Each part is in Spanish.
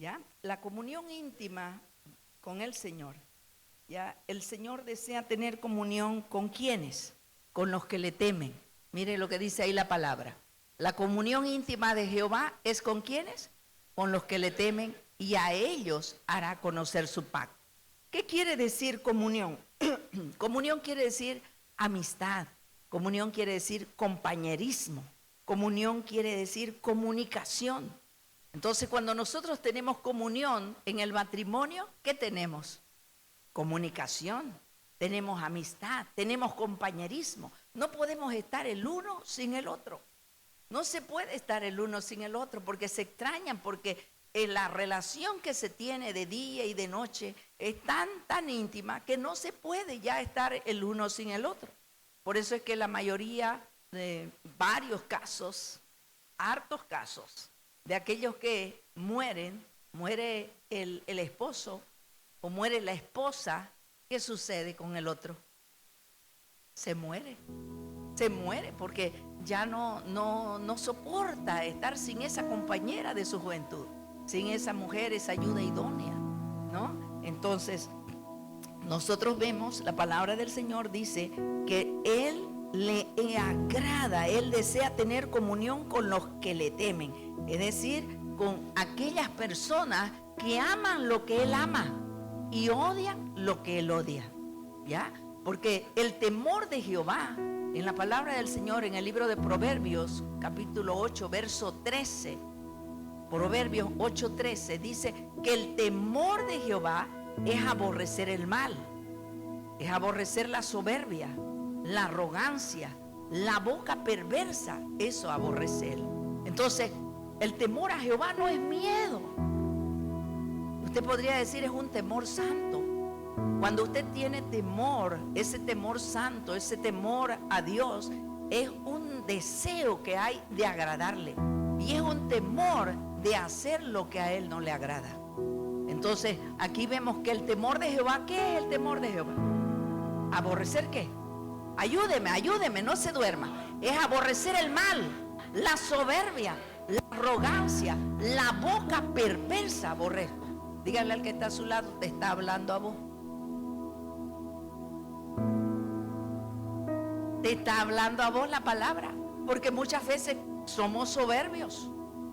¿ya? La comunión íntima con el Señor, ¿ya? El Señor desea tener comunión ¿con quiénes? Con los que le temen. Mire lo que dice ahí la palabra. La comunión íntima de Jehová es ¿con quiénes? Con los que le temen, y a ellos hará conocer su pacto. ¿Qué quiere decir comunión? Comunión quiere decir amistad, comunión quiere decir compañerismo, comunión quiere decir comunicación. Entonces, cuando nosotros tenemos comunión en el matrimonio, ¿qué tenemos? Comunicación, tenemos amistad, tenemos compañerismo. No podemos estar el uno sin el otro. No se puede estar el uno sin el otro porque se extrañan, porque la relación que se tiene de día y de noche es tan íntima que no se puede ya estar el uno sin el otro. Por eso es que la mayoría de varios casos, hartos casos, de aquellos que muere el esposo o muere la esposa, ¿qué sucede con el otro? Se muere porque ya no soporta estar sin esa compañera de su juventud, sin esa mujer, esa ayuda idónea, ¿no? Entonces, nosotros vemos, la palabra del Señor dice que Él le agrada, Él desea tener comunión con los que le temen, es decir, con aquellas personas que aman lo que Él ama y odian lo que Él odia, ¿ya? Porque el temor de Jehová, en la palabra del Señor, en el libro de Proverbios, capítulo 8, verso 13, Proverbios 8:13, dice que el temor de Jehová es aborrecer el mal, es aborrecer la soberbia, la arrogancia, la boca perversa, eso aborrece él. Entonces, el temor a Jehová no es miedo. Usted podría decir es un temor santo. Cuando usted tiene temor, ese temor santo, ese temor a Dios, es un deseo que hay de agradarle. Y es un temor de hacer lo que a Él no le agrada. Entonces, aquí vemos que el temor de Jehová, ¿qué es el temor de Jehová? ¿Aborrecer qué? Ayúdeme, no se duerma. Es aborrecer el mal, la soberbia, la arrogancia, la boca perversa, aborrezco. Dígale al que está a su lado, te está hablando a vos. Te está hablando a vos la palabra, porque muchas veces somos soberbios,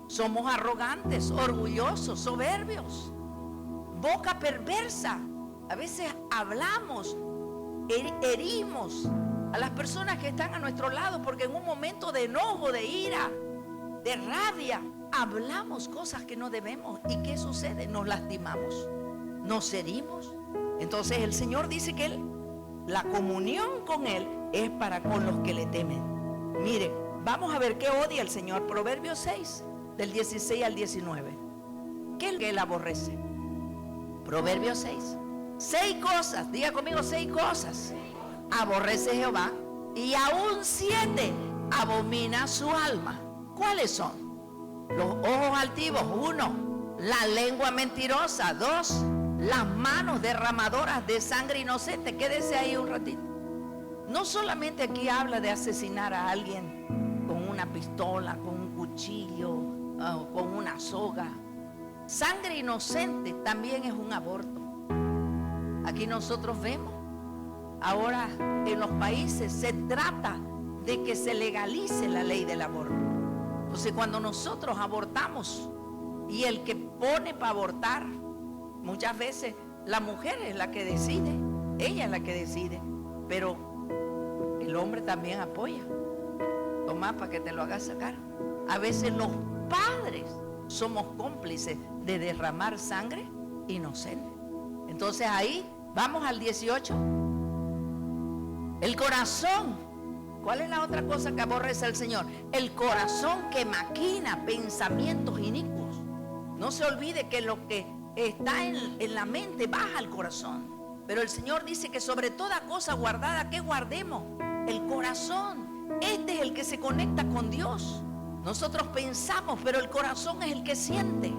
somos arrogantes, orgullosos, soberbios, boca perversa. A veces hablamos, herimos a las personas que están a nuestro lado, porque en un momento de enojo, de ira, de rabia, hablamos cosas que no debemos. ¿Y qué sucede? Nos lastimamos, nos herimos. Entonces el Señor dice que la comunión con Él es para con los que le temen. Mire, vamos a ver qué odia el Señor. Proverbios 6, del 16 al 19. ¿Qué es lo que Él aborrece? Proverbios 6. 6 cosas, diga conmigo, 6 cosas aborrece Jehová, y aún 7 abomina su alma. ¿Cuáles son? Los ojos altivos, 1. La lengua mentirosa, 2. Las manos derramadoras de sangre inocente. Quédese ahí un ratito. No solamente aquí habla de asesinar a alguien con una pistola, con un cuchillo, con una soga. Sangre inocente también es un aborto. Aquí nosotros vemos, ahora en los países se trata de que se legalice la ley del aborto. Entonces, cuando nosotros abortamos, y el que pone para abortar, muchas veces la mujer es la que decide, ella es la que decide, pero el hombre también apoya. Toma para que te lo hagas sacar. A veces los padres somos cómplices de derramar sangre inocente. Entonces ahí vamos al 18. El corazón. ¿Cuál es la otra cosa que aborrece al Señor? El corazón que maquina pensamientos inicuos. No se olvide que lo que está en la mente baja al corazón. Pero el Señor dice que sobre toda cosa guardada, ¿qué guardemos? El corazón. Este es el que se conecta con Dios. Nosotros pensamos, pero el corazón es el que siente.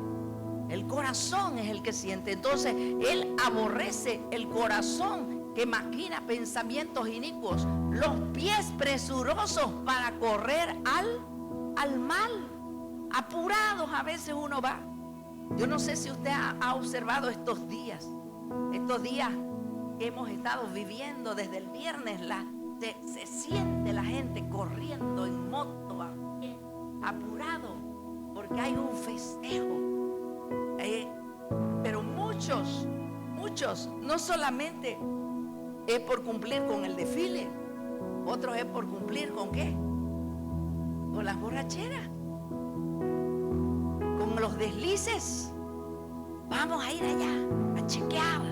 El corazón es el que siente. Entonces, Él aborrece el corazón que maquina pensamientos inicuos, los pies presurosos para correr al mal. Apurados a veces uno va. Yo no sé si usted ha observado estos días que hemos estado viviendo desde el viernes. Se siente la gente corriendo en moto, apurado, porque hay un festejo. Pero muchos, no solamente es por cumplir con el desfile, otros es por cumplir ¿con qué? Con las borracheras, con los deslices. Vamos a ir allá a chequear.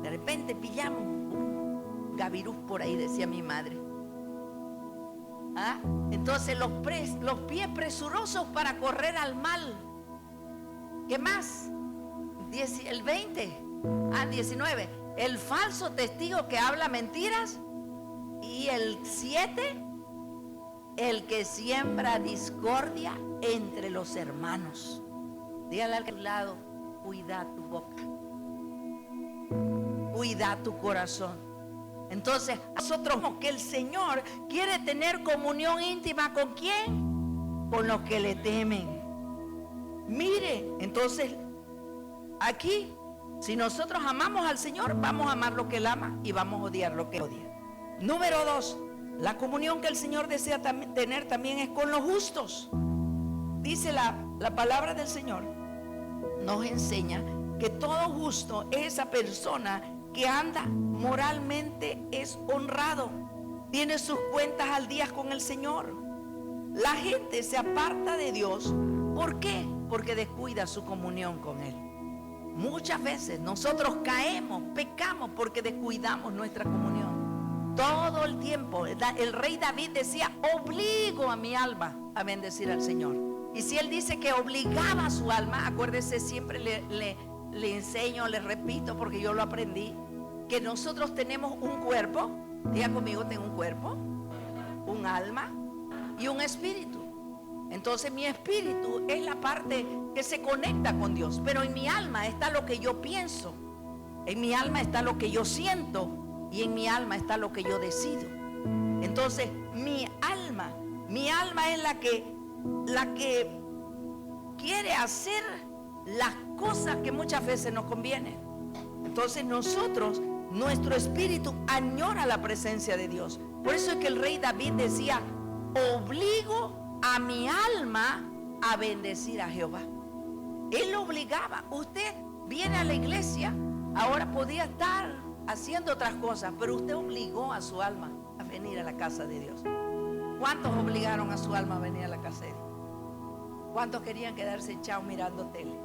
De repente pillamos un gabirú por ahí, decía mi madre. Entonces los pies presurosos para correr al mal. ¿Qué más? El 20, 19. El falso testigo que habla mentiras. Y el 7, el que siembra discordia entre los hermanos. Dígale al lado, cuida tu boca, cuida tu corazón. Entonces, nosotros que el Señor quiere tener comunión íntima ¿con quién? Con los que le temen. Mire, entonces, aquí, si nosotros amamos al Señor, vamos a amar lo que Él ama y vamos a odiar lo que odia. Número 2, la comunión que el Señor desea tener también es con los justos. Dice la palabra del Señor, nos enseña que todo justo es esa persona que anda moralmente, es honrado, tiene sus cuentas al día con el Señor. La gente se aparta de Dios. ¿Por qué? Porque descuida su comunión con Él. Muchas veces nosotros caemos, pecamos porque descuidamos nuestra comunión. Todo el tiempo el rey David decía, obligo a mi alma a bendecir al Señor. Y si él dice que obligaba a su alma, acuérdese, siempre le enseño, le repito, porque yo lo aprendí, que nosotros tenemos un cuerpo. Diga conmigo, tengo un cuerpo, un alma y un espíritu. Entonces mi espíritu es la parte que se conecta con Dios, pero en mi alma está lo que yo pienso, en mi alma está lo que yo siento y en mi alma está lo que yo decido. Entonces mi alma es la que quiere hacer las cosas que muchas veces nos convienen. Entonces nuestro espíritu añora la presencia de Dios. Por eso es que el rey David decía, obligo a mi alma a bendecir a Jehová. Él lo obligaba. Usted viene a la iglesia, ahora podía estar haciendo otras cosas, pero usted obligó a su alma a venir a la casa de Dios. ¿Cuántos obligaron a su alma a venir a la casa de Dios? ¿Cuántos querían quedarse echados mirando tele?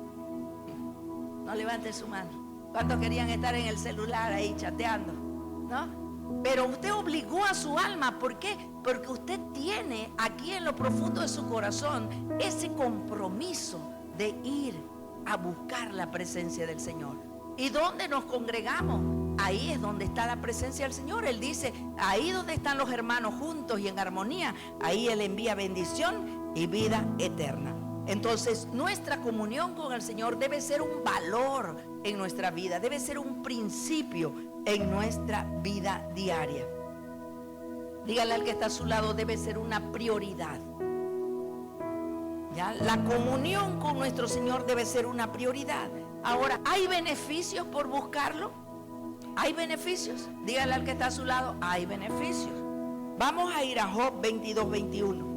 No levante su mano. ¿Cuántos querían estar en el celular ahí chateando? ¿No? Pero usted obligó a su alma. ¿Por qué? Porque usted tiene aquí en lo profundo de su corazón ese compromiso de ir a buscar la presencia del Señor. ¿Y dónde nos congregamos? Ahí es donde está la presencia del Señor. Él dice, ahí donde están los hermanos juntos y en armonía, ahí Él envía bendición y vida eterna. Entonces nuestra comunión con el Señor debe ser un valor en nuestra vida, debe ser un principio en nuestra vida diaria. Dígale al que está a su lado, debe ser una prioridad. ¿Ya? La comunión con nuestro Señor debe ser una prioridad. Ahora, ¿hay beneficios por buscarlo? ¿Hay beneficios? Dígale al que está a su lado, hay beneficios. Vamos a ir a Job 22:21.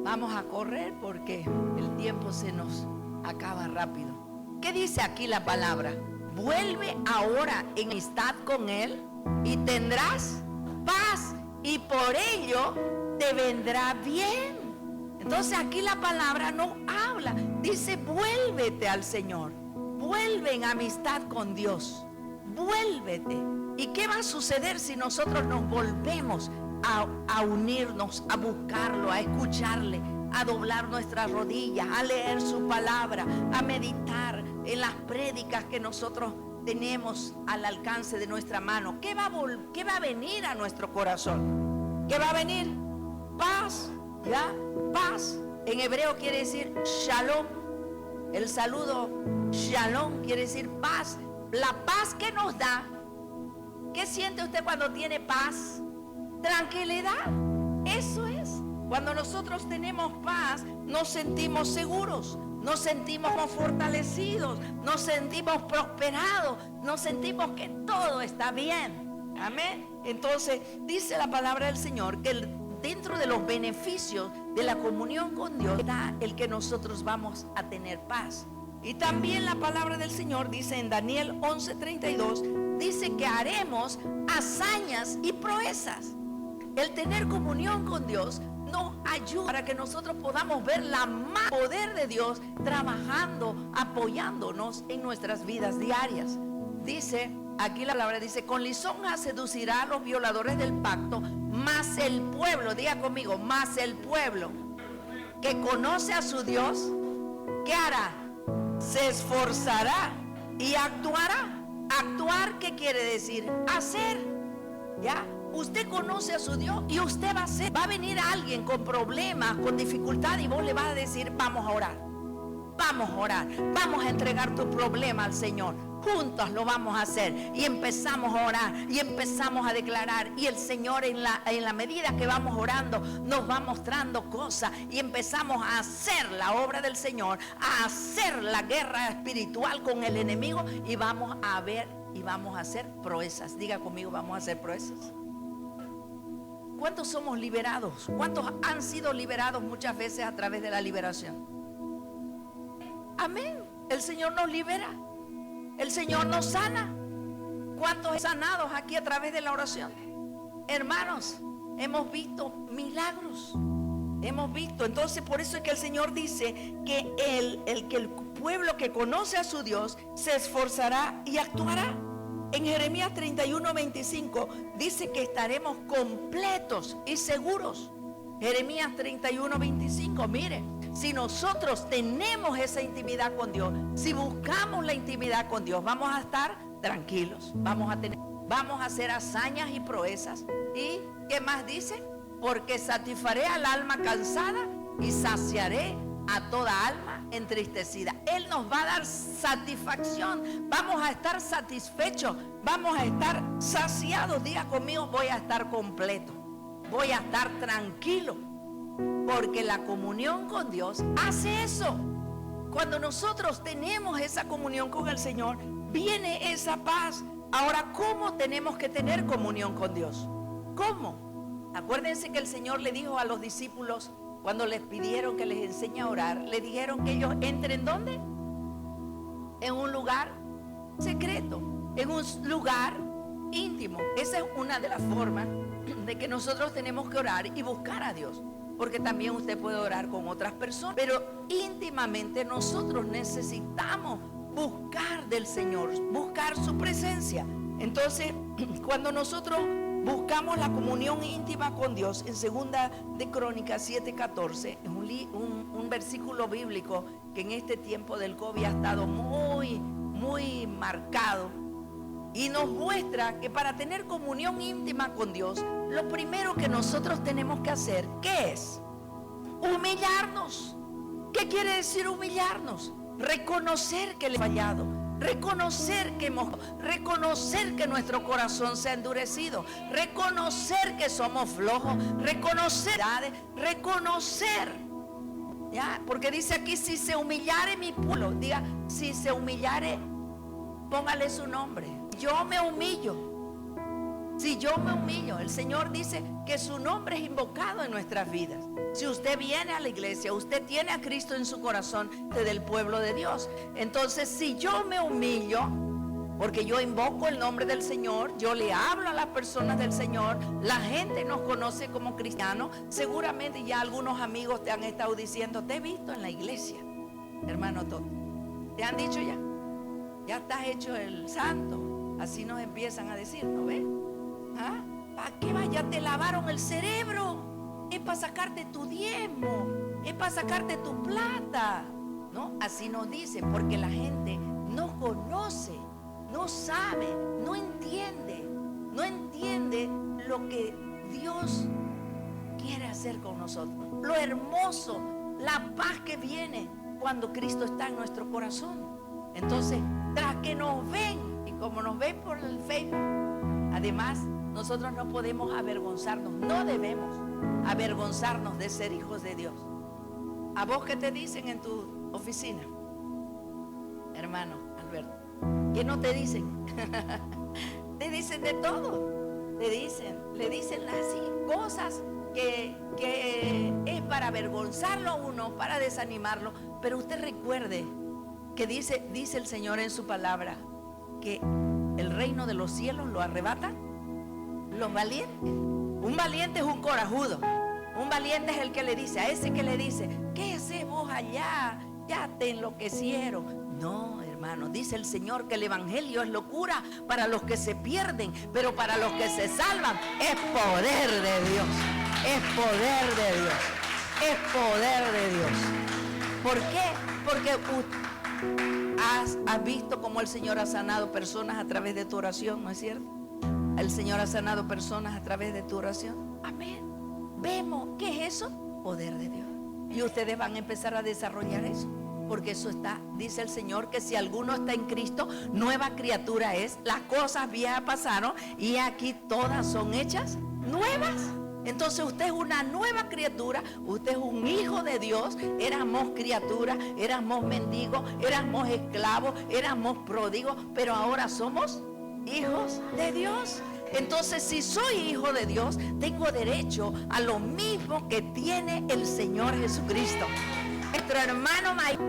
Vamos a correr porque el tiempo se nos acaba rápido. ¿Qué dice aquí la palabra? Vuelve ahora en amistad con Él y tendrás paz y por ello te vendrá bien. Entonces aquí la palabra no habla, dice vuélvete al Señor, vuelve en amistad con Dios, vuélvete. ¿Y qué va a suceder si nosotros nos volvemos a unirnos, a buscarlo, a escucharle, a doblar nuestras rodillas, a leer su palabra, a meditar en las prédicas que nosotros tenemos al alcance de nuestra mano? ¿Qué va a venir a nuestro corazón? ¿Qué va a venir? Paz, ¿ya? Paz. En hebreo quiere decir shalom. El saludo shalom quiere decir paz. La paz que nos da. ¿Qué siente usted cuando tiene paz? Tranquilidad. Eso es. Cuando nosotros tenemos paz, nos sentimos seguros, nos sentimos fortalecidos, nos sentimos prosperados, nos sentimos que todo está bien. Amén. Entonces dice la palabra del Señor que dentro de los beneficios de la comunión con Dios está el que nosotros vamos a tener paz. Y también la palabra del Señor dice en Daniel 11:32, dice que haremos hazañas y proezas. El tener comunión con Dios nos ayuda para que nosotros podamos ver la más poder de Dios trabajando, apoyándonos en nuestras vidas diarias. Dice, aquí la palabra dice, con lisonja seducirá a los violadores del pacto, mas el pueblo, diga conmigo, mas el pueblo que conoce a su Dios, ¿qué hará? Se esforzará y actuará. Actuar, ¿qué quiere decir? Hacer. ¿Ya? Usted conoce a su Dios y usted va a hacer. Va a venir alguien con problemas, con dificultad, y vos le vas a decir, vamos a orar. Vamos a orar. Vamos a entregar tu problema al Señor. Juntos lo vamos a hacer. Y empezamos a orar y empezamos a declarar. Y el Señor en la medida que vamos orando nos va mostrando cosas. Y empezamos a hacer la obra del Señor, a hacer la guerra espiritual con el enemigo. Y vamos a ver y vamos a hacer proezas. Diga conmigo, vamos a hacer proezas. ¿Cuántos somos liberados? ¿Cuántos han sido liberados muchas veces a través de la liberación? Amén. El Señor nos libera. El Señor nos sana. ¿Cuántos sanados aquí a través de la oración? Hermanos, hemos visto milagros. Hemos visto. Entonces por eso es que el Señor dice que el pueblo que conoce a su Dios se esforzará y actuará. En Jeremías 31:25 dice que estaremos completos y seguros. Jeremías 31:25, mire, si nosotros tenemos esa intimidad con Dios, si buscamos la intimidad con Dios, vamos a estar tranquilos, vamos a hacer hazañas y proezas. ¿Y qué más dice? Porque satisfaré al alma cansada y saciaré a toda alma entristecida. Él nos va a dar satisfacción. Vamos a estar satisfechos. Vamos a estar saciados. Diga conmigo, voy a estar completo. Voy a estar tranquilo. Porque la comunión con Dios hace eso. Cuando nosotros tenemos esa comunión con el Señor, viene esa paz. Ahora, ¿cómo tenemos que tener comunión con Dios? ¿Cómo? Acuérdense que el Señor le dijo a los discípulos, cuando les pidieron que les enseñe a orar, le dijeron que ellos entren ¿dónde? En un lugar secreto, en un lugar íntimo. Esa es una de las formas de que nosotros tenemos que orar y buscar a Dios. Porque también usted puede orar con otras personas, pero íntimamente nosotros necesitamos buscar del Señor, buscar su presencia. Entonces, cuando nosotros buscamos la comunión íntima con Dios, en 2 de Crónicas 7:14, es un versículo bíblico que en este tiempo del COVID ha estado muy marcado, y nos muestra que para tener comunión íntima con Dios, lo primero que nosotros tenemos que hacer, ¿qué es? Humillarnos. ¿Qué quiere decir humillarnos? Reconocer que le hemos fallado. Reconocer que nuestro corazón se ha endurecido, reconocer que somos flojos, reconocer, ¿ya? Porque dice aquí, si se humillare mi pueblo, diga, si se humillare, póngale su nombre. Yo me humillo. Si yo me humillo, el Señor dice que su nombre es invocado en nuestras vidas. Si usted viene a la iglesia, usted tiene a Cristo en su corazón, del pueblo de Dios. Entonces, si yo me humillo, porque yo invoco el nombre del Señor, yo le hablo a las personas del Señor, la gente nos conoce como cristianos. Seguramente ya algunos amigos te han estado diciendo, te he visto en la iglesia, hermano Toto. ¿Te han dicho ya? Ya estás hecho el santo. Así nos empiezan a decir, ¿no ves? ¿Ah? ¿Para qué vaya? Te lavaron el cerebro. Es para sacarte tu diezmo, es para sacarte tu plata, ¿no? Así nos dicen, porque la gente no conoce, no sabe, no entiende lo que Dios quiere hacer con nosotros. Lo hermoso, la paz que viene cuando Cristo está en nuestro corazón. Entonces, tras que nos ven, y como nos ven por el Facebook, además, nosotros no podemos avergonzarnos, no debemos avergonzarnos de ser hijos de Dios. A vos que te dicen en tu oficina, hermano Alberto, ¿qué no te dicen? Te dicen de todo, le dicen así cosas que es para avergonzarlo a uno, para desanimarlo. Pero usted recuerde que dice el Señor en su palabra que el reino de los cielos lo arrebatan los valientes. Un valiente es un corajudo. Un valiente es el que le dice, a ese que le dice, ¿qué haces vos allá? Ya te enloquecieron. No, hermano, dice el Señor que el evangelio es locura para los que se pierden, pero para los que se salvan es poder de Dios. Es poder de Dios. Es poder de Dios. ¿Por qué? Porque has visto cómo el Señor ha sanado personas a través de tu oración, ¿no es cierto? El Señor ha sanado personas a través de tu oración. Amén. Vemos, ¿qué es eso? Poder de Dios. Y ustedes van a empezar a desarrollar eso. Porque eso está, dice el Señor, que si alguno está en Cristo, nueva criatura es. Las cosas viejas pasaron y aquí todas son hechas nuevas. Entonces usted es una nueva criatura, usted es un hijo de Dios. Éramos criaturas, éramos mendigos, éramos esclavos, éramos pródigos, pero ahora somos hijos de Dios. Entonces, si soy hijo de Dios, tengo derecho a lo mismo que tiene el Señor Jesucristo, nuestro hermano mayor.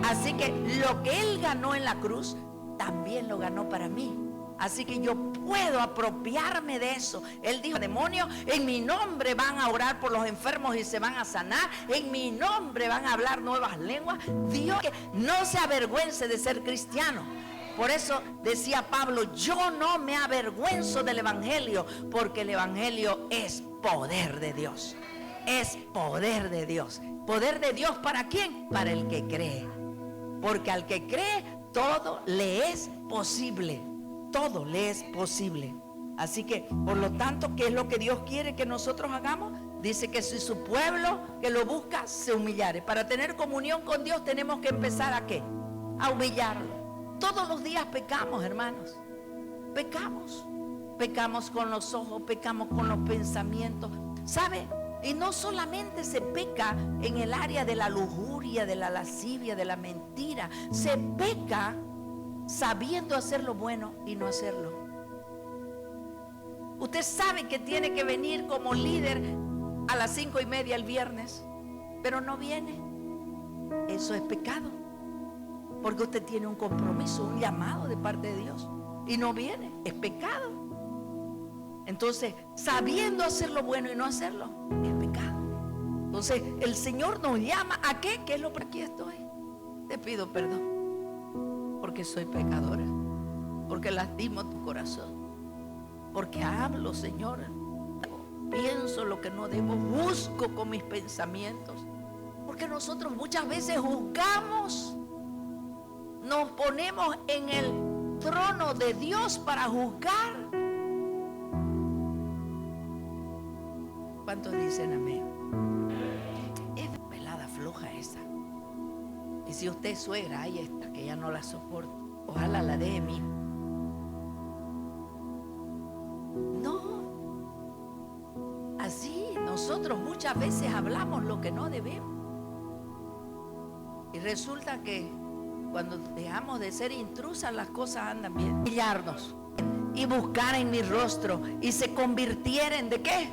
Así que lo que Él ganó en la cruz, también lo ganó para mí. Así que yo puedo apropiarme de eso. Él dijo, demonios, en mi nombre van a orar por los enfermos y se van a sanar. En mi nombre van a hablar nuevas lenguas. Dios, que no se avergüence de ser cristiano. Por eso decía Pablo, yo no me avergüenzo del evangelio, porque el evangelio es poder de Dios. Es poder de Dios. ¿Poder de Dios para quién? Para el que cree. Porque al que cree, todo le es posible. Todo le es posible. Así que, por lo tanto, ¿qué es lo que Dios quiere que nosotros hagamos? Dice que si su pueblo que lo busca se humillare. Para tener comunión con Dios tenemos que empezar ¿a qué? A humillarlo. Todos los días pecamos, hermanos. Pecamos. Pecamos con los ojos, pecamos con los pensamientos. ¿Sabe? Y no solamente se peca en el área de la lujuria, de la lascivia, de la mentira. Se peca sabiendo hacer lo bueno y no hacerlo. Usted sabe que tiene que venir como líder a las 5:30 el viernes, pero no viene. Eso es pecado. Porque usted tiene un compromiso, un llamado de parte de Dios y no viene. Es pecado. Entonces, sabiendo hacer lo bueno y no hacerlo, es pecado. Entonces, el Señor nos llama ¿a qué? ¿Qué es lo que aquí estoy? Te pido perdón. Porque soy pecadora. Porque lastimo tu corazón. Porque hablo, Señor. Pienso lo que no debo. Busco con mis pensamientos. Porque nosotros muchas veces juzgamos. Nos ponemos en el trono de Dios para juzgar. ¿Cuántos dicen amén? Es pelada floja esa. Y si usted es suegra, ahí está, que ya no la soporto. Ojalá la deje mí. No. Así nosotros muchas veces hablamos lo que no debemos. Y resulta que cuando dejamos de ser intrusas, las cosas andan bien. Humillarnos y buscar en mi rostro y se convirtieren ¿de qué?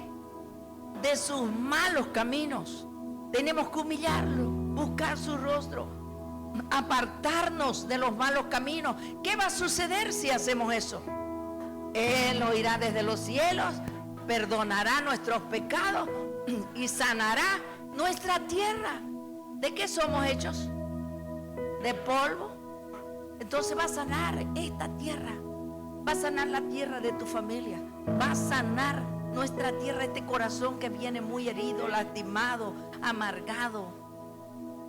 De sus malos caminos. Tenemos que humillarlo, buscar su rostro, apartarnos de los malos caminos. ¿Qué va a suceder si hacemos eso? Él oirá desde los cielos, perdonará nuestros pecados y sanará nuestra tierra. ¿De qué somos hechos? De polvo. Entonces va a sanar esta tierra, va a sanar la tierra de tu familia, va a sanar nuestra tierra, este corazón que viene muy herido, lastimado, amargado,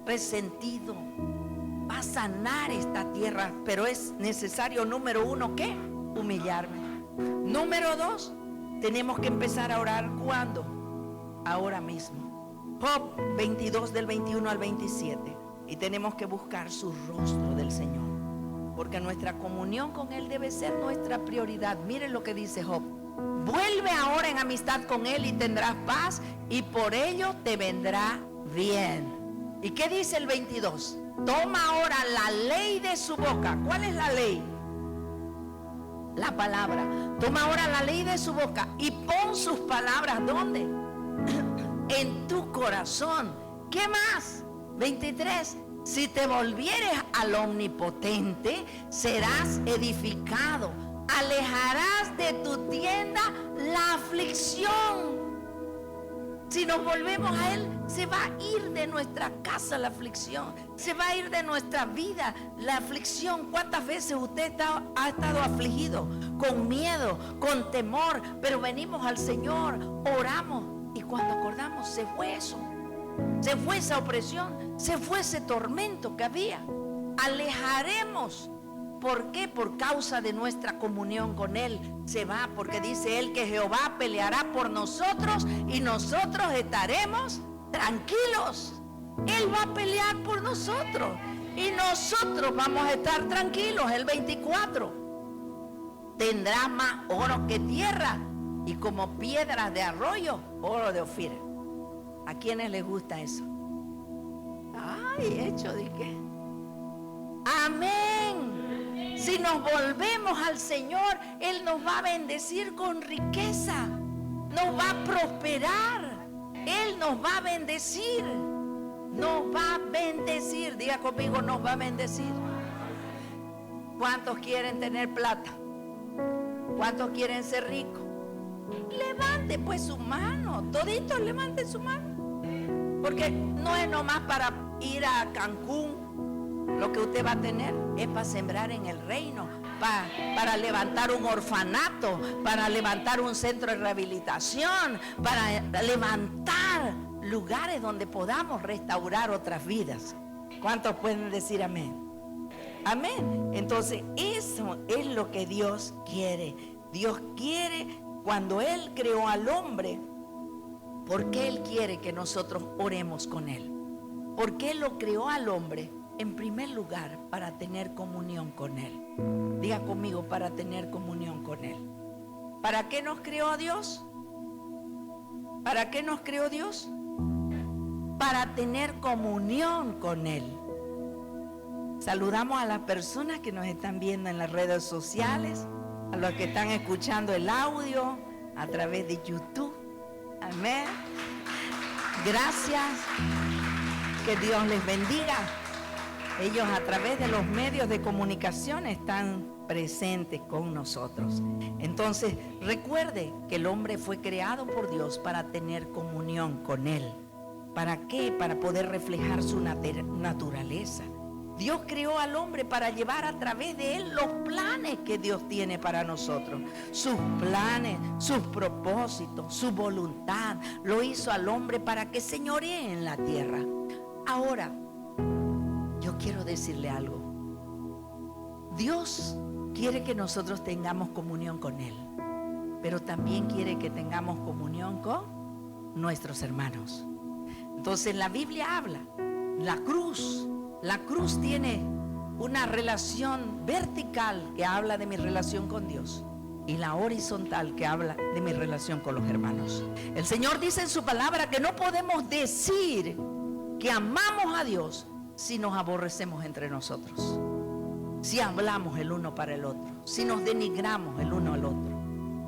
resentido. Va a sanar esta tierra, pero es necesario, número uno, ¿qué? Humillarme. Número dos, tenemos que empezar a orar. ¿Cuándo? Ahora mismo. Job 22 del 21 al 27. Y tenemos que buscar su rostro del Señor, porque nuestra comunión con Él debe ser nuestra prioridad. Miren lo que dice Job. Vuelve ahora en amistad con Él y tendrás paz, y por ello te vendrá bien. ¿Y qué dice el 22? Toma ahora la ley de su boca. ¿Cuál es la ley? La palabra. Toma ahora la ley de su boca y pon sus palabras, ¿dónde? En tu corazón. ¿Qué más? 23. Si te volvieres al Omnipotente, serás edificado. Alejarás de tu tienda la aflicción. Si nos volvemos a Él, se va a ir de nuestra casa la aflicción. Se va a ir de nuestra vida la aflicción. ¿Cuántas veces usted ha estado afligido, con miedo, con temor? Pero venimos al Señor, oramos y cuando acordamos se fue eso. Se fue esa opresión, se fue ese tormento que había. Alejaremos. ¿Por qué? Por causa de nuestra comunión con Él. Se va, porque dice Él que Jehová peleará por nosotros y nosotros estaremos tranquilos. Él va a pelear por nosotros y nosotros vamos a estar tranquilos. El 24. Tendrá más oro que tierra y como piedras de arroyo, oro de Ofir. ¿A quiénes les gusta eso? Ay, hecho de qué. Amén. Si nos volvemos al Señor, Él nos va a bendecir con riqueza. Nos va a prosperar. Él nos va a bendecir. Nos va a bendecir. Diga conmigo, nos va a bendecir. ¿Cuántos quieren tener plata? ¿Cuántos quieren ser ricos? Levante pues su mano. Toditos levanten su mano. Porque no es nomás para ir a Cancún. Lo que usted va a tener es para sembrar en el reino, para levantar un orfanato, para levantar un centro de rehabilitación, para levantar lugares donde podamos restaurar otras vidas. ¿Cuántos pueden decir amén? Amén. Entonces eso es lo que Dios quiere. Dios quiere, cuando Él creó al hombre, ¿por qué Él quiere que nosotros oremos con Él? ¿Por qué lo creó al hombre? En primer lugar, para tener comunión con Él. Diga conmigo, para tener comunión con Él. ¿Para qué nos creó Dios? ¿Para qué nos creó Dios? Para tener comunión con Él. Saludamos a las personas que nos están viendo en las redes sociales, a los que están escuchando el audio a través de YouTube. Amén. Gracias. Que Dios les bendiga. Ellos a través de los medios de comunicación están presentes con nosotros. Entonces, recuerde que el hombre fue creado por Dios para tener comunión con Él. ¿Para qué? Para poder reflejar su naturaleza. Dios creó al hombre para llevar a través de él los planes que Dios tiene para nosotros. Sus planes, sus propósitos, su voluntad. Lo hizo al hombre para que señoree en la tierra. Ahora, yo quiero decirle algo. Dios quiere que nosotros tengamos comunión con Él, pero también quiere que tengamos comunión con nuestros hermanos. Entonces la Biblia habla, la cruz tiene una relación vertical que habla de mi relación con Dios y la horizontal que habla de mi relación con los hermanos. El Señor dice en su palabra que no podemos decir que amamos a Dios si nos aborrecemos entre nosotros, si hablamos el uno para el otro, si nos denigramos el uno al otro,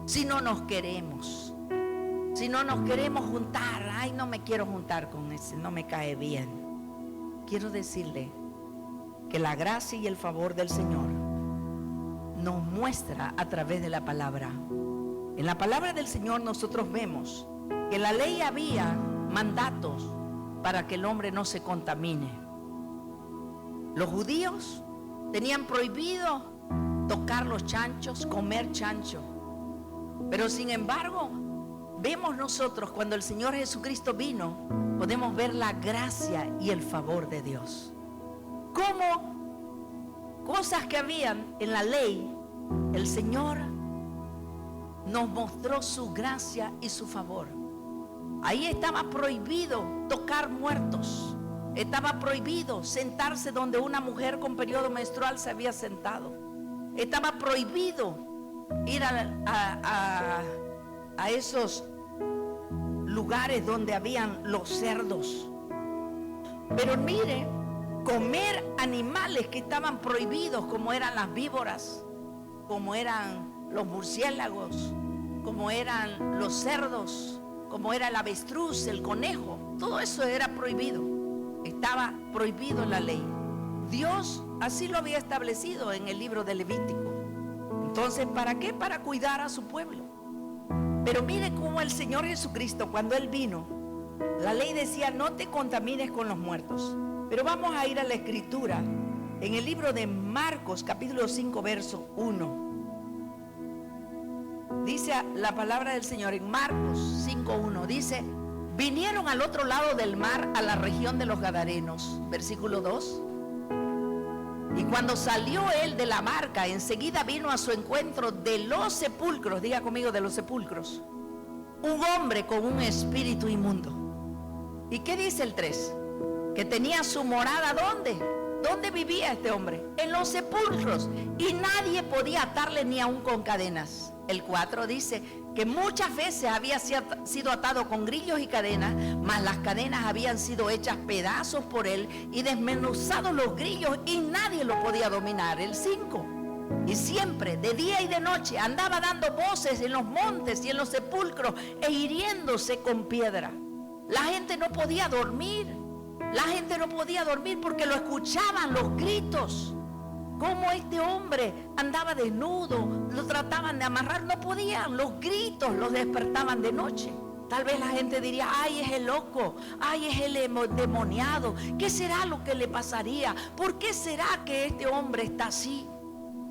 si no nos queremos juntar. Ay, no me quiero juntar con ese, no me cae bien. Quiero decirle que la gracia y el favor del Señor nos muestra a través de la palabra. En la palabra del Señor nosotros vemos que la ley había mandatos para que el hombre no se contamine. Los judíos tenían prohibido tocar los chanchos, comer chancho. Pero sin embargo, vemos nosotros cuando el Señor Jesucristo vino, podemos ver la gracia y el favor de Dios. Como cosas que habían en la ley, el Señor nos mostró su gracia y su favor. Ahí estaba prohibido tocar muertos. Estaba prohibido sentarse donde una mujer con periodo menstrual se había sentado. Estaba prohibido ir a esos lugares donde habían los cerdos. Pero mire comer animales que estaban prohibidos, como eran las víboras, como eran los murciélagos, como eran los cerdos, como era el avestruz, el conejo. Todo eso era prohibido, estaba prohibido en la ley. Dios así lo había establecido en el libro de Levítico. Entonces, ¿para qué? Para cuidar a su pueblo. Pero mire cómo el Señor Jesucristo, cuando Él vino, la ley decía: no te contamines con los muertos. Pero vamos a ir a la escritura en el libro de Marcos, capítulo 5, verso 1. Dice la palabra del Señor en Marcos 5:1, dice: vinieron al otro lado del mar, a la región de los Gadarenos. Versículo 2. Y cuando salió él de la barca, enseguida vino a su encuentro de los sepulcros, diga conmigo, de los sepulcros, un hombre con un espíritu inmundo. ¿Y qué dice el 3? Que tenía su morada, ¿dónde? ¿Dónde vivía este hombre? En los sepulcros, y nadie podía atarle ni aun con cadenas. El 4 dice que muchas veces había sido atado con grillos y cadenas, mas las cadenas habían sido hechas pedazos por él y desmenuzados los grillos, y nadie lo podía dominar. El 5. Y siempre, de día y de noche, andaba dando voces en los montes y en los sepulcros e hiriéndose con piedra. La gente no podía dormir. La gente no podía dormir porque lo escuchaban los gritos. Como este hombre andaba desnudo, lo trataban de amarrar, no podían. Los gritos los despertaban de noche. Tal vez la gente diría: ay, es el loco, ay, es el endemoniado. ¿Qué será lo que le pasaría? ¿Por qué será que este hombre está así?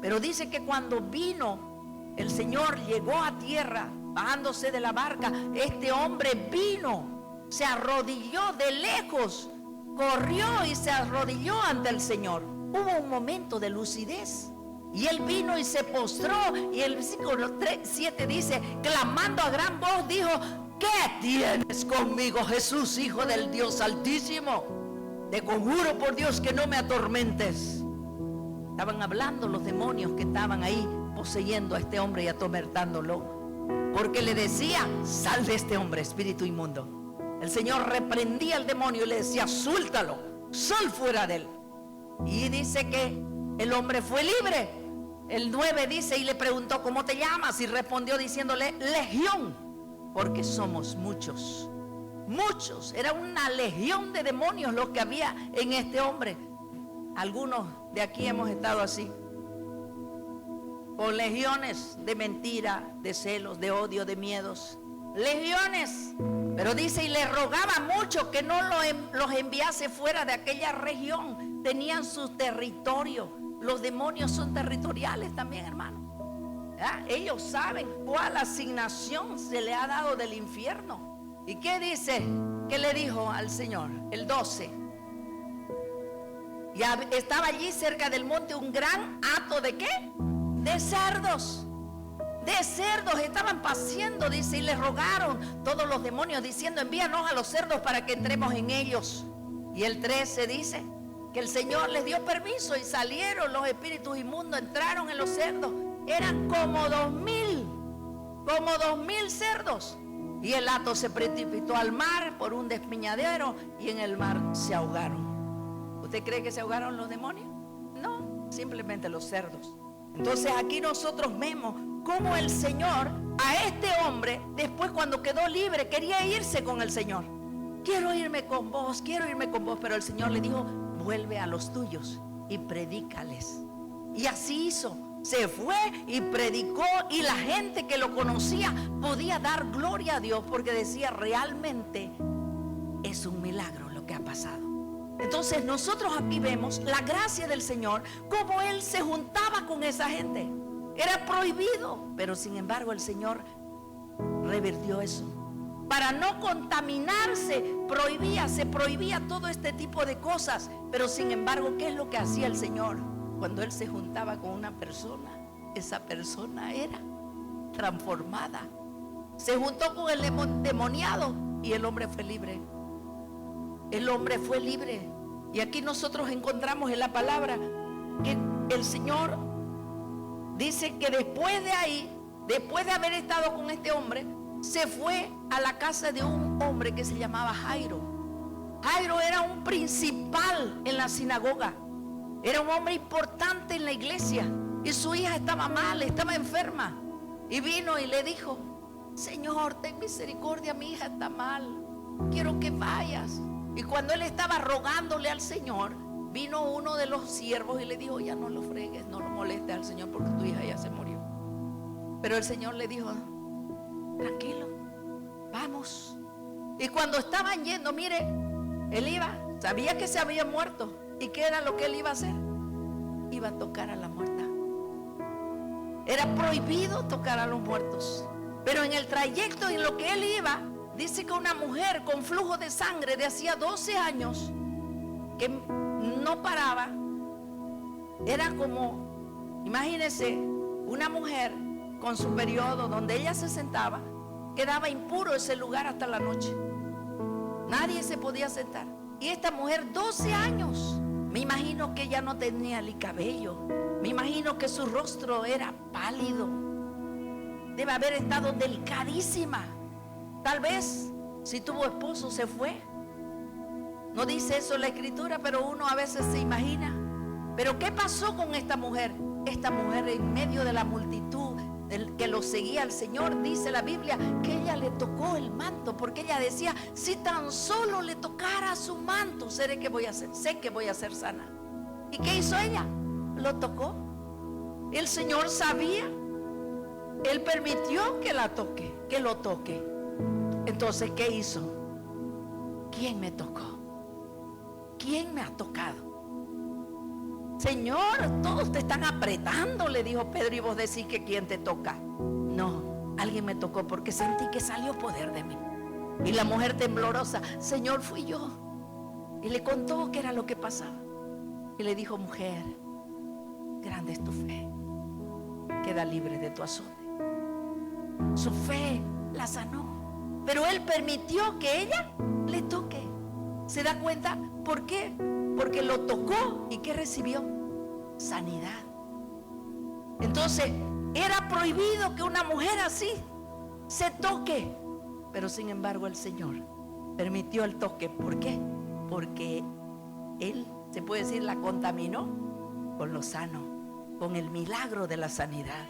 Pero dice que cuando vino el Señor, llegó a tierra, bajándose de la barca, este hombre vino, se arrodilló de lejos, corrió y se arrodilló ante el Señor. Hubo un momento de lucidez y él vino y se postró, y el versículo 7 dice: clamando a gran voz dijo: ¿qué tienes conmigo, Jesús, Hijo del Dios Altísimo? Te conjuro por Dios que no me atormentes. Estaban hablando los demonios que estaban ahí poseyendo a este hombre y atormentándolo, porque le decía: sal de este hombre, espíritu inmundo. El Señor reprendía al demonio y le decía: suéltalo, sal fuera de él. Y dice que el hombre fue libre. El 9 dice: y le preguntó: ¿cómo te llamas? Y respondió diciéndole: Legión, porque somos muchos. Muchos, era una legión de demonios los que había en este hombre. Algunos de aquí hemos estado así, con legiones de mentira, de celos, de odio, de miedos. Legiones. Pero dice: y le rogaba mucho que no los enviase fuera de aquella región. Tenían su territorio. Los demonios son territoriales también, hermano. Ellos saben cuál asignación se le ha dado del infierno. ¿Y qué dice? ¿Qué le dijo al Señor? El 12. Ya estaba allí cerca del monte un gran hato ¿de qué? De cerdos. De cerdos estaban paciendo, dice, y le rogaron todos los demonios diciendo: envíanos a los cerdos para que entremos en ellos. Y el 13 dice que el Señor les dio permiso y salieron los espíritus inmundos, entraron en los cerdos. Eran como 2000 cerdos. Y el hato se precipitó al mar por un despeñadero y en el mar se ahogaron. ¿Usted cree que se ahogaron los demonios? No, simplemente los cerdos. Entonces aquí nosotros vemos cómo el Señor a este hombre, después cuando quedó libre, quería irse con el Señor. Quiero irme con vos, pero el Señor le dijo: vuelve a los tuyos y predícales. Y así hizo. Se fue y predicó, y la gente que lo conocía podía dar gloria a Dios, porque decía: realmente es un milagro lo que ha pasado. Entonces nosotros aquí vemos la gracia del Señor, cómo Él se juntaba con esa gente. Era prohibido, pero sin embargo el Señor revirtió eso. Para no contaminarse, se prohibía todo este tipo de cosas. Pero sin embargo, ¿qué es lo que hacía el Señor? Cuando Él se juntaba con una persona, esa persona era transformada. Se juntó con el demoniado y el hombre fue libre. El hombre fue libre. Y aquí nosotros encontramos en la palabra que el Señor dice que después de ahí, después de haber estado con este hombre, se fue a la casa de un hombre que se llamaba Jairo. Jairo era un principal en la sinagoga. Era un hombre importante en la iglesia. Y su hija estaba mal, estaba enferma. Y vino y le dijo: Señor, ten misericordia, mi hija está mal, quiero que vayas. Y cuando él estaba rogándole al Señor, vino uno de los siervos y le dijo: ya no lo fregues, no lo molestes al Señor, porque tu hija ya se murió. Pero el Señor le dijo: tranquilo, vamos. Y cuando estaban yendo, mire, él iba, sabía que se había muerto. ¿Y qué era lo que él iba a hacer? Iba a tocar a la muerta. Era prohibido tocar a los muertos. Pero en el trayecto en lo que él iba, dice que una mujer con flujo de sangre de hacía 12 años, que no paraba, era como, imagínense, una mujer con su periodo, donde ella se sentaba, quedaba impuro ese lugar hasta la noche. Nadie se podía sentar. Y esta mujer, 12 años, me imagino que ella no tenía ni cabello, me imagino que su rostro era pálido, debe haber estado delicadísima. Tal vez si tuvo esposo se fue. No dice eso la escritura, pero uno a veces se imagina. Pero ¿qué pasó con esta mujer? Esta mujer, en medio de la multitud que lo seguía al Señor, dice la Biblia que ella le tocó el manto, porque ella decía: si tan solo le tocara su manto, sé que voy a ser sana. ¿Y qué hizo ella? Lo tocó. El Señor sabía. Él permitió que la toque, que lo toque. Entonces, ¿qué hizo? ¿Quién me tocó? ¿Quién me ha tocado? Señor, todos te están apretando, le dijo Pedro, y vos decís que quién te toca. No, alguien me tocó porque sentí que salió poder de mí. Y la mujer temblorosa: Señor, fui yo. Y le contó qué era lo que pasaba. Y le dijo: mujer, grande es tu fe, queda libre de tu azote. Su fe la sanó, pero él permitió que ella le toque. ¿Se da cuenta? ¿Por qué? Porque lo tocó. ¿Y qué recibió? Sanidad. Entonces era prohibido que una mujer así se toque, pero sin embargo el Señor permitió el toque. ¿Por qué? Porque él, se puede decir, la contaminó con lo sano, con el milagro de la sanidad,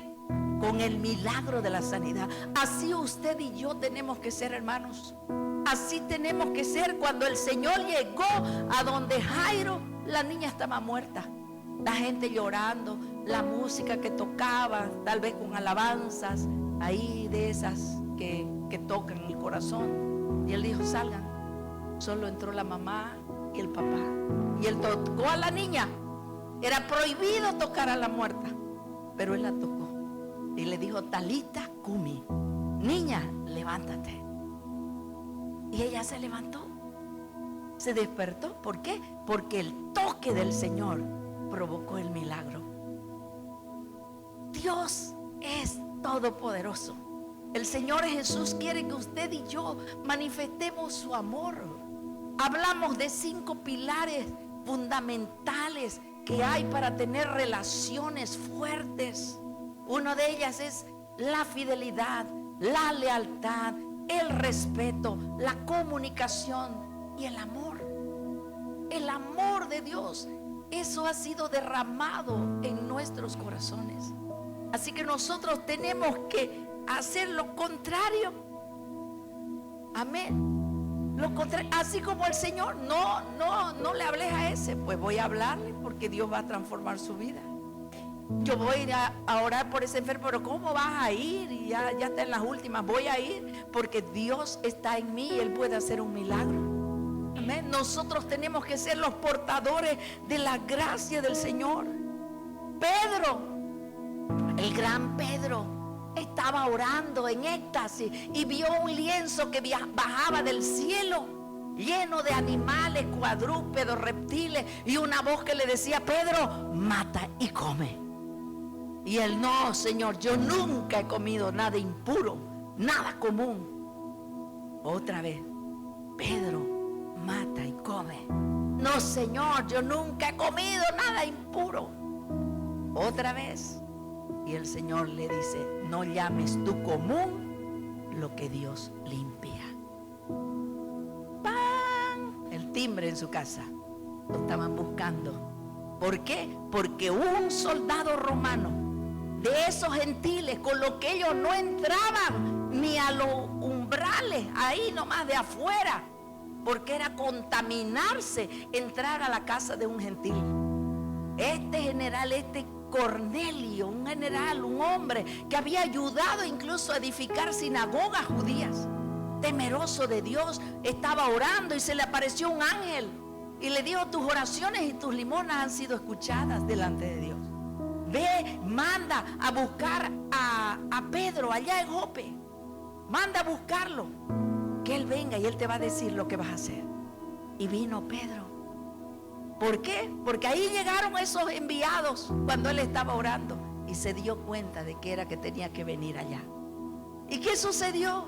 con el milagro de la sanidad. Así usted y yo tenemos que ser, hermanos. Así tenemos que ser. Cuando el Señor llegó a donde Jairo, la niña estaba muerta, la gente llorando, la música que tocaba, tal vez con alabanzas ahí de esas que tocan el corazón. Y él dijo: salgan. Solo entró la mamá y el papá, y él tocó a la niña. Era prohibido tocar a la muerta, pero él la tocó y le dijo: Talita cumi, niña, levántate. Y ella se levantó, se despertó. ¿Por qué? Porque el toque del Señor provocó el milagro. Dios es todopoderoso. El Señor Jesús quiere que usted y yo manifestemos su amor. Hablamos de 5 pilares fundamentales que hay para tener relaciones fuertes. Una de ellas es la fidelidad, la lealtad, el respeto, la comunicación y el amor. El amor de Dios, eso ha sido derramado en nuestros corazones. Así que nosotros tenemos que hacer lo contrario. Amén. Lo contrario, así como el Señor, no le hables a ese, pues voy a hablarle, porque Dios va a transformar su vida. Yo voy a orar por ese enfermo, pero ¿cómo vas a ir? Y ya está en las últimas. Voy a ir porque Dios está en mí y Él puede hacer un milagro. Amén. Nosotros tenemos que ser los portadores de la gracia del Señor. Pedro, el gran Pedro, estaba orando en éxtasis y vio un lienzo que bajaba del cielo, lleno de animales, cuadrúpedos, reptiles, y una voz que le decía: Pedro, mata y come. Y él: no, Señor, yo nunca he comido nada impuro, nada común. Otra vez: Pedro, mata y come. No, Señor, yo nunca he comido nada impuro. Otra vez. Y el Señor le dice: no llames tú común lo que Dios limpia. ¡Pam! El timbre en su casa. Lo estaban buscando. ¿Por qué? Porque un soldado romano de esos gentiles con los que ellos no entraban ni a los umbrales, ahí nomás de afuera, porque era contaminarse entrar a la casa de un gentil. Este general, Cornelio, un general, un hombre que había ayudado incluso a edificar sinagogas judías, temeroso de Dios, estaba orando y se le apareció un ángel y le dijo: tus oraciones y tus limonas han sido escuchadas delante de Dios. Ve, manda a buscar a Pedro allá en Jope. Manda a buscarlo, que él venga y él te va a decir lo que vas a hacer. Y vino Pedro. ¿Por qué? Porque ahí llegaron esos enviados cuando él estaba orando y se dio cuenta de que era que tenía que venir allá. ¿Y qué sucedió?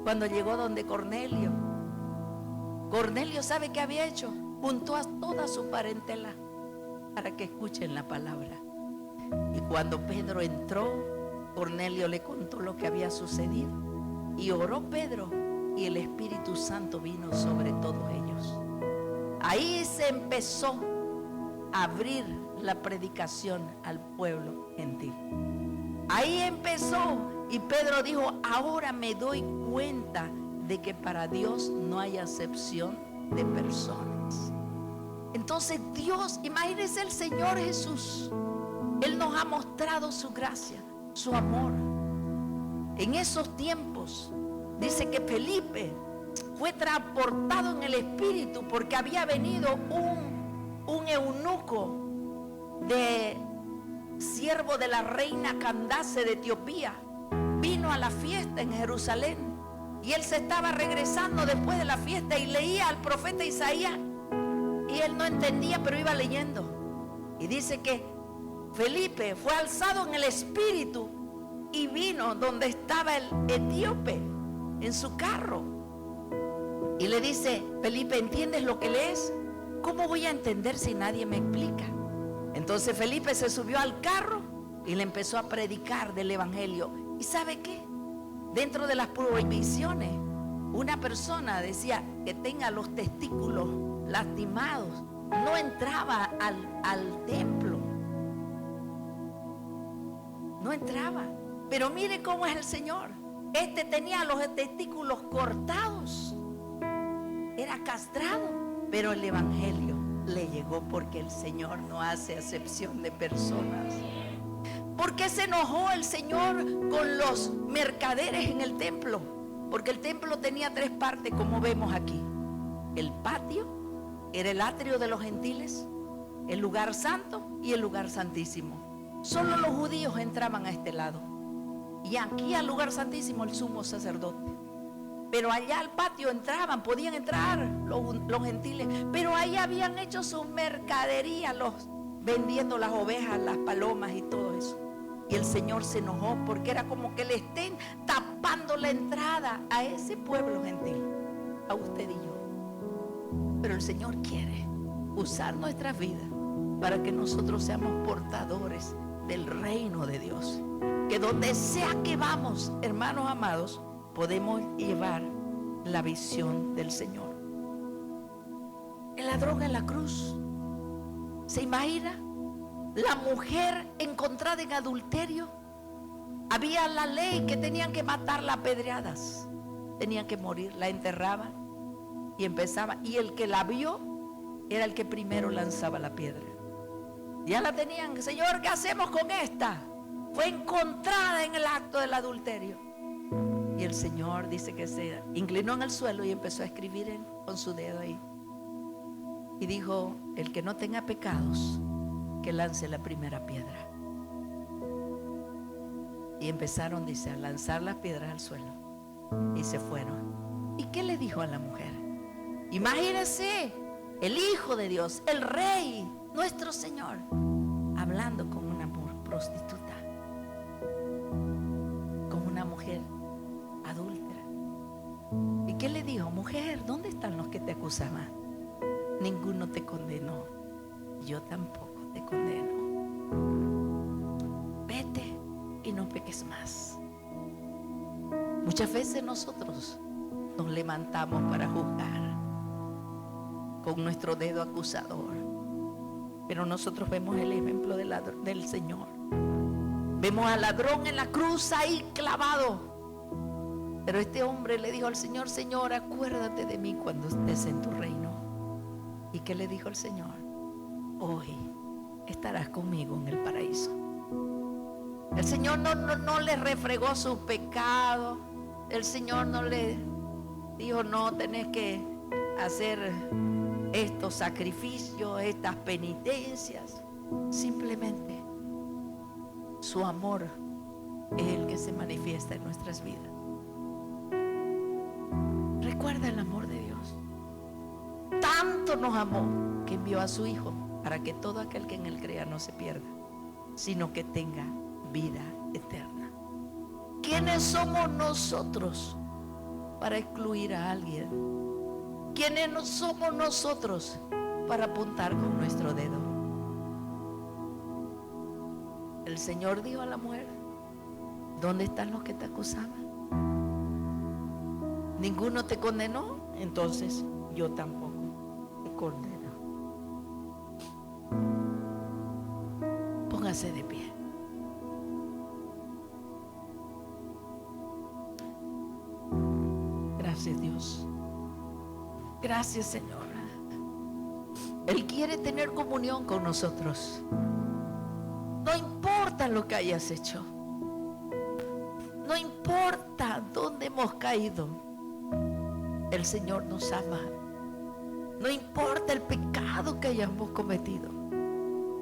Cuando llegó donde Cornelio, Cornelio, ¿sabe qué había hecho? Juntó a toda su parentela para que escuchen la palabra. Y cuando Pedro entró, Cornelio le contó lo que había sucedido. Y oró Pedro y el Espíritu Santo vino sobre todos ellos. Ahí se empezó a abrir la predicación al pueblo gentil. Ahí empezó y Pedro dijo: ahora me doy cuenta de que para Dios no hay acepción de personas. Entonces Dios, imagínense, el Señor Jesús, Él nos ha mostrado su gracia, su amor. En esos tiempos dice que Felipe fue transportado en el espíritu porque había venido un eunuco de siervo de la reina Candace de Etiopía. Vino a la fiesta en Jerusalén y él se estaba regresando después de la fiesta y leía al profeta Isaías y él no entendía, pero iba leyendo. Y dice que Felipe fue alzado en el espíritu y vino donde estaba el etíope en su carro. Y le dice: Felipe, ¿entiendes lo que lees? ¿Cómo voy a entender si nadie me explica? Entonces Felipe se subió al carro y le empezó a predicar del evangelio. ¿Y sabe qué? Dentro de las prohibiciones, una persona decía que tenga los testículos lastimados, no entraba al templo. No entraba. Pero mire cómo es el Señor. Este tenía los testículos cortados. Era castrado, pero el evangelio le llegó porque el Señor no hace acepción de personas. ¿Por qué se enojó el Señor con los mercaderes en el templo? Porque el templo tenía 3 partes, como vemos aquí. El patio era el atrio de los gentiles, el lugar santo y el lugar santísimo. Solo los judíos entraban a este lado. Y aquí al lugar santísimo el sumo sacerdote. Pero allá al patio entraban, podían entrar los gentiles, pero ahí habían hecho sus mercaderías, vendiendo las ovejas, las palomas y todo eso. Y el Señor se enojó porque era como que le estén tapando la entrada a ese pueblo gentil, a usted y yo. Pero el Señor quiere usar nuestras vidas para que nosotros seamos portadores del reino de Dios. Que donde sea que vamos, hermanos amados, podemos llevar la visión del Señor. En la droga, en la cruz, ¿se imagina? La mujer encontrada en adulterio, había la ley que tenían que matarla a pedradas, tenían que morir, la enterraban y empezaba, y el que la vio era el que primero lanzaba la piedra. Ya la tenían: Señor, ¿qué hacemos con esta? Fue encontrada en el acto del adulterio. Y el Señor dice que se inclinó en el suelo y empezó a escribir con su dedo ahí. Y dijo: el que no tenga pecados, que lance la primera piedra. Y empezaron, dice, a lanzar las piedras al suelo. Y se fueron. ¿Y qué le dijo a la mujer? Imagínense, el Hijo de Dios, el Rey, nuestro Señor, hablando con una prostituta, con una mujer adúltera. ¿Y qué le dijo? Mujer, ¿dónde están los que te acusaban? Ninguno te condenó, yo tampoco te condeno. Vete y no peques más. Muchas veces nosotros nos levantamos para juzgar, con nuestro dedo acusador. Pero nosotros vemos el ejemplo del Señor. Vemos al ladrón en la cruz ahí clavado. Pero este hombre le dijo al Señor: Señor, acuérdate de mí cuando estés en tu reino. ¿Y qué le dijo el Señor? Hoy estarás conmigo en el paraíso. El Señor no le refregó sus pecados. El Señor no le dijo: no, tenés que hacer estos sacrificios, estas penitencias. Simplemente su amor es el que se manifiesta en nuestras vidas. Recuerda el amor de Dios. Tanto nos amó que envió a su Hijo para que todo aquel que en Él crea no se pierda, sino que tenga vida eterna. ¿Quiénes somos nosotros para excluir a alguien? ¿Quiénes somos nosotros para apuntar con nuestro dedo? El Señor dijo a la mujer: ¿dónde están los que te acusaban? ¿Ninguno te condenó? Entonces yo tampoco te condeno. Póngase de pie. Gracias, Dios. Gracias, Señor. Él quiere tener comunión con nosotros. No importa lo que hayas hecho. No importa dónde hemos caído. El Señor nos ama. No importa el pecado que hayamos cometido.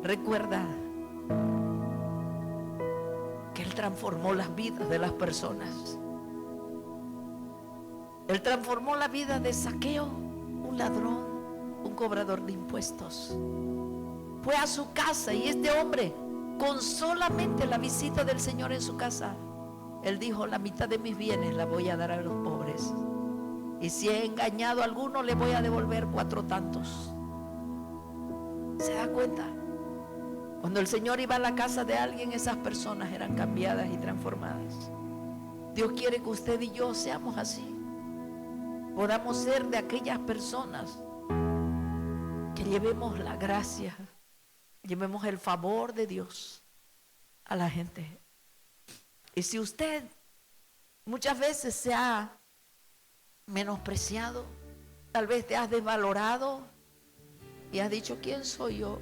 Recuerda que Él transformó las vidas de las personas. Él transformó la vida de Zaqueo, un ladrón, un cobrador de impuestos. Fue a su casa y este hombre, con solamente la visita del Señor en su casa, él dijo: la mitad de mis bienes la voy a dar a los pobres. Y si he engañado a alguno, le voy a devolver 4 tantos. ¿Se da cuenta? Cuando el Señor iba a la casa de alguien, esas personas eran cambiadas y transformadas. Dios quiere que usted y yo seamos así. Podamos ser de aquellas personas que llevemos la gracia, llevemos el favor de Dios a la gente. Y si usted muchas veces se ha menospreciado, tal vez te has desvalorado y has dicho: ¿quién soy yo?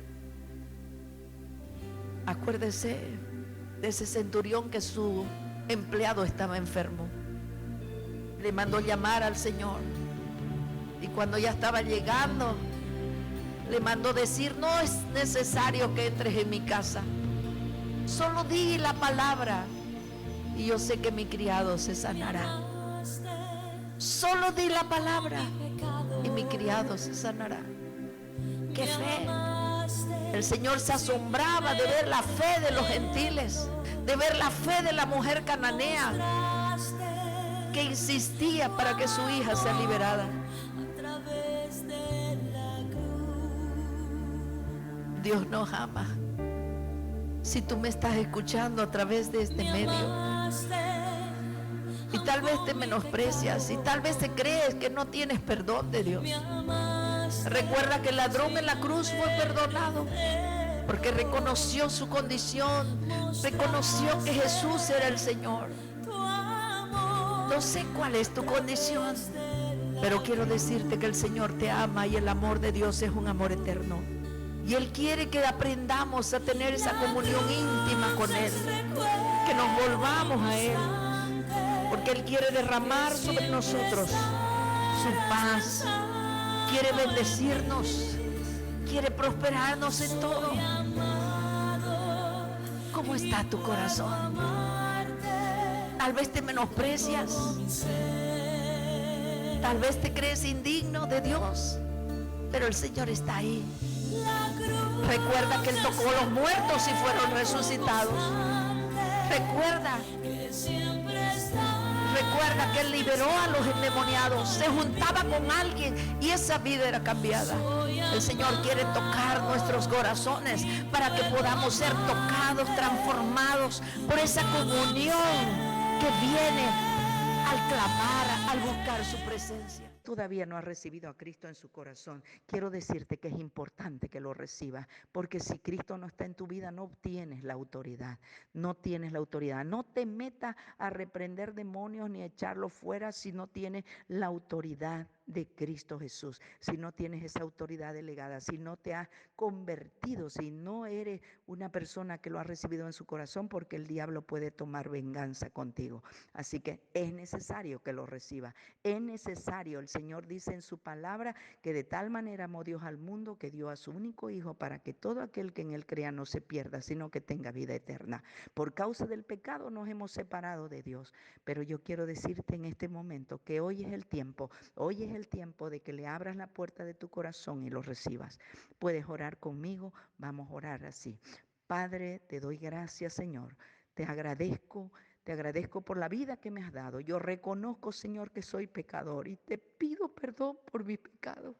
Acuérdese de ese centurión que su empleado estaba enfermo. Le mandó llamar al Señor y cuando ya estaba llegando le mandó decir: no es necesario que entres en mi casa, solo di la palabra y yo sé que mi criado se sanará. Solo di la palabra y mi criado se sanará. ¡Qué fe! El Señor se asombraba de ver la fe de los gentiles, de ver la fe de la mujer cananea que insistía para que su hija sea liberada. Dios nos ama. Si tú me estás escuchando a través de este medio y tal vez te menosprecias y tal vez te crees que no tienes perdón de Dios, recuerda que el ladrón en la cruz fue perdonado porque reconoció su condición, reconoció que Jesús era el Señor. No sé cuál es tu condición, pero quiero decirte que el Señor te ama y el amor de Dios es un amor eterno. Y Él quiere que aprendamos a tener esa comunión íntima con Él, que nos volvamos a Él, porque Él quiere derramar sobre nosotros su paz, quiere bendecirnos, quiere prosperarnos en todo. ¿Cómo está tu corazón? Tal vez te menosprecias, tal vez te crees indigno de Dios, pero el Señor está ahí. Recuerda que Él tocó a los muertos y fueron resucitados. Recuerda que Él liberó a los endemoniados, se juntaba con alguien y esa vida era cambiada. El Señor quiere tocar nuestros corazones para que podamos ser tocados, transformados por esa comunión que viene al clamar, al buscar su presencia. todavía no ha recibido a Cristo en su corazón, quiero decirte que es importante que lo recibas, porque si Cristo no está en tu vida, no obtienes la autoridad, no tienes la autoridad. No te metas a reprender demonios ni a echarlos fuera si no tienes la autoridad de Cristo Jesús, si no tienes esa autoridad delegada, si no te has convertido, si no eres una persona que lo ha recibido en su corazón, porque el diablo puede tomar venganza contigo. Así que es necesario que lo reciba, es necesario. El Señor dice en su palabra que de tal manera amó Dios al mundo que dio a su único Hijo para que todo aquel que en él crea no se pierda, sino que tenga vida eterna. Por causa del pecado nos hemos separado de Dios, pero yo quiero decirte en este momento que hoy es el tiempo, hoy es el tiempo de que le abras la puerta de tu corazón y lo recibas. Puedes orar conmigo, vamos a orar así. Padre, te doy gracias, Señor. Te agradezco por la vida que me has dado. Yo reconozco, Señor, que soy pecador y te pido perdón por mis pecados.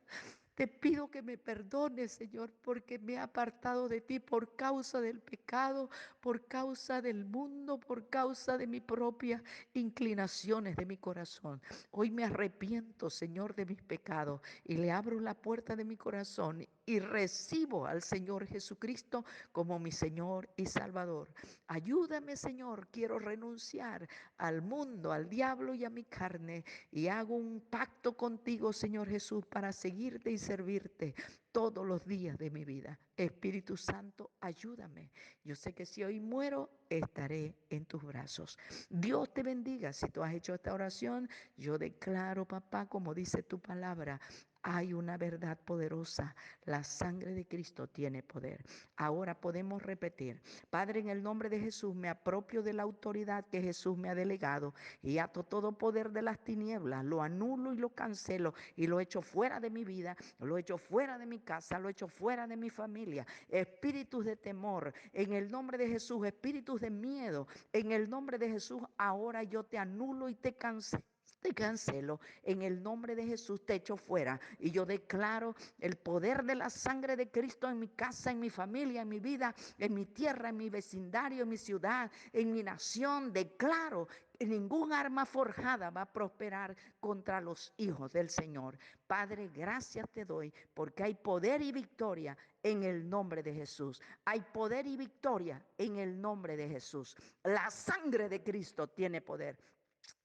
Te pido que me perdones, Señor, porque me he apartado de ti por causa del pecado, por causa del mundo, por causa de mis propias inclinaciones de mi corazón. Hoy me arrepiento, Señor, de mis pecados y le abro la puerta de mi corazón y recibo al Señor Jesucristo como mi Señor y Salvador. Ayúdame, Señor, quiero renunciar al mundo, al diablo y a mi carne y hago un pacto contigo, Señor Jesús, para seguirte y servirte todos los días de mi vida. Espíritu Santo, ayúdame. Yo sé que si hoy muero, estaré en tus brazos. Dios te bendiga. Si tú has hecho esta oración, yo declaro, papá, como dice tu palabra, hay una verdad poderosa. La sangre de Cristo tiene poder. Ahora podemos repetir: Padre, en el nombre de Jesús me apropio de la autoridad que Jesús me ha delegado y ato todo poder de las tinieblas, lo anulo y lo cancelo y lo echo fuera de mi vida, lo echo fuera de mi casa, lo echo fuera de mi familia. Espíritus de temor, en el nombre de Jesús, espíritus de miedo, en el nombre de Jesús, ahora yo te anulo y te cancelo. Te cancelo, en el nombre de Jesús te echo fuera y yo declaro el poder de la sangre de Cristo en mi casa, en mi familia, en mi vida, en mi tierra, en mi vecindario, en mi ciudad, en mi nación. Declaro que ningún arma forjada va a prosperar contra los hijos del Señor. Padre, gracias te doy porque hay poder y victoria en el nombre de Jesús. Hay poder y victoria en el nombre de Jesús. La sangre de Cristo tiene poder.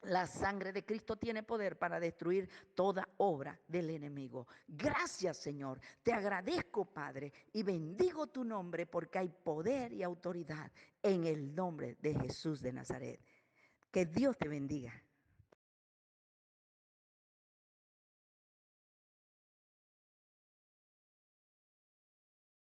La sangre de Cristo tiene poder para destruir toda obra del enemigo. Gracias, Señor. Te agradezco, Padre, y bendigo tu nombre porque hay poder y autoridad en el nombre de Jesús de Nazaret. Que Dios te bendiga.